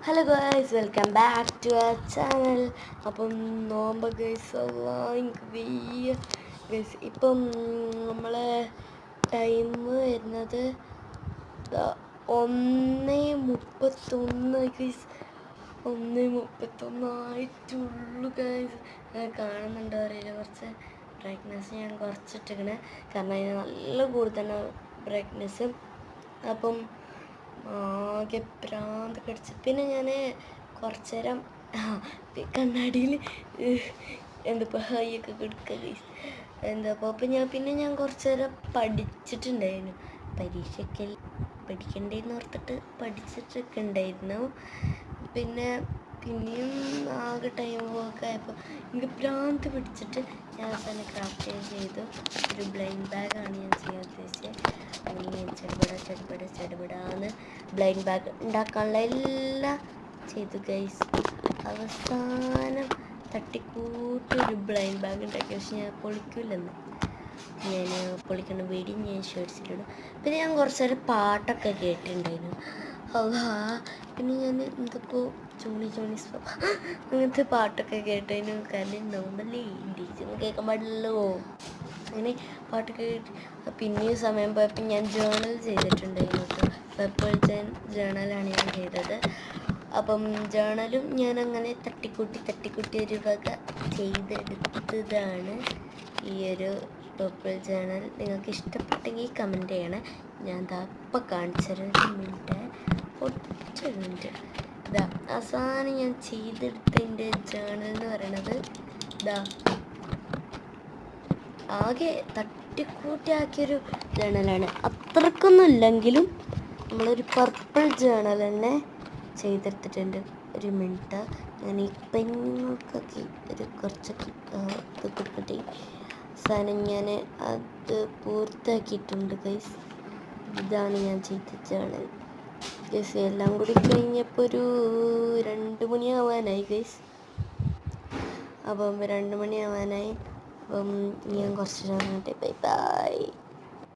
Hello guys, welcome back to our channel. അപ്പം നോമ്പ് guys, എനിക്ക് വയ്യ ഗൈസ്. ഇപ്പം നമ്മൾ ടൈം വരുന്നത് 1:31 ഗൈസ്. 1:31 ആയിട്ടുള്ളൂ ഗൈസ്. കാണുന്നുണ്ടോ അറിയില്ല, കുറച്ച് ബ്രൈറ്റ്നെസ് ഞാൻ കുറച്ചിട്ടിരിക്കണേ, കാരണം അതിന് നല്ല കൂടുതലാണ് ബ്രൈറ്റ്നെസ്. അപ്പം ആകെ ഭ്രാന്ത് കടിച്ച്. പിന്നെ ഞാൻ കുറച്ച് നേരം കണ്ണാടിയിൽ എന്താ ഹൈയൊക്കെ കൊടുക്കുക അപ്പം ഞാൻ കുറച്ച് നേരം പഠിച്ചിട്ടുണ്ടായിരുന്നു. പരീക്ഷയ്ക്ക് പഠിക്കണ്ടേന്ന് ഓർത്തിട്ട് പഠിച്ചിട്ടൊക്കെ ഉണ്ടായിരുന്നു. പിന്നെയും ആകെ ടൈം പോക്കെ ആയപ്പോൾ എനിക്ക് ഭ്രാന്ത് പിടിച്ചിട്ട് ഞാൻ അവസാനം ക്രാഫ്റ്റ് ചെയ്തു. ഒരു ബ്ലൈൻഡ് ബാഗാണ് ഞാൻ ചെയ്യാൻ ഉദ്ദേശിച്ചത്. അങ്ങനെ ഞാൻ ചെടുപെടാന്ന് ബ്ലൈൻഡ് ബാഗ് ഉണ്ടാക്കാനുള്ള എല്ലാം ചെയ്തു ഗൈസ്. അവസാനം തട്ടിക്കൂട്ടൊരു ബ്ലൈൻഡ് ബാഗ് ഉണ്ടാക്കി. പക്ഷെ ഞാൻ പൊളിക്കില്ലെന്ന്, ഞാൻ പൊളിക്കുന്ന വീഡിയോ ഞാൻ ഷോർട്സിലിടും. പിന്നെ ഞാൻ കുറച്ച് നേരം പാട്ടൊക്കെ കേട്ടിട്ടുണ്ടായിരുന്നു. പിന്നെ ഞാൻ എന്തൊക്കെ ചോണി അങ്ങനത്തെ പാട്ടൊക്കെ കേട്ടതിന്, കാരണം നോർമലി ഡീജൊന്നും കേൾക്കാൻ പാടില്ലല്ലോ. അങ്ങനെ പാട്ടൊക്കെ കേട്ട് പിന്നെയും സമയം പോയപ്പോൾ ഞാൻ ജേർണൽ ചെയ്തിട്ടുണ്ടായിരുന്നു. പേപ്പർ ജേർണലാണ് ഞാൻ ചെയ്തത്. അപ്പം ജേർണലും ഞാൻ അങ്ങനെ തട്ടിക്കൂട്ടി ഒരു വക ചെയ്തെടുത്തതാണ് ഈ ഒരു പേപ്പർ ജേർണൽ. നിങ്ങൾക്ക് ഇഷ്ടപ്പെട്ടെങ്കിൽ കമൻറ്റ് ചെയ്യണേ. ഞാൻ ഇപ്പം കാണിച്ചൊരു മിനിറ്റ്, ഒറ്റ മിനിറ്റ്. അവസാനം ഞാൻ ചെയ്തെടുത്തതിൻ്റെ ജേർണൽ എന്ന് പറയണത് ആകെ തട്ടിക്കൂട്ടിയാക്കിയൊരു ജേർണലാണ്. അത്രക്കൊന്നും ഇല്ലെങ്കിലും നമ്മളൊരു പർപ്പിൾ ജേർണൽ തന്നെ ചെയ്തെടുത്തിട്ടുണ്ട്. ഒരു മിനിറ്റ്, ഞാൻ ഈ പെണ്ണുങ്ങൾക്കൊക്കെ ഒരു കുറച്ചൊക്കെ ഇത് കൊടുക്കട്ടെ. അവസാനം ഞാൻ അത് പൂർത്തിയാക്കിയിട്ടുണ്ട് ഗൈസ്. ഇതാണ് ഞാൻ ചെയ്ത ജേർണൽ ഗൈസ്. എല്ലാം കൂടി കഴിഞ്ഞപ്പോൾ ഒരു 2 മണിയാവാനായി ഗൈസ്. അപ്പം 2 മണിയാവാനായി. അപ്പം ഞാൻ കുറച്ച് ബൈ ബൈ.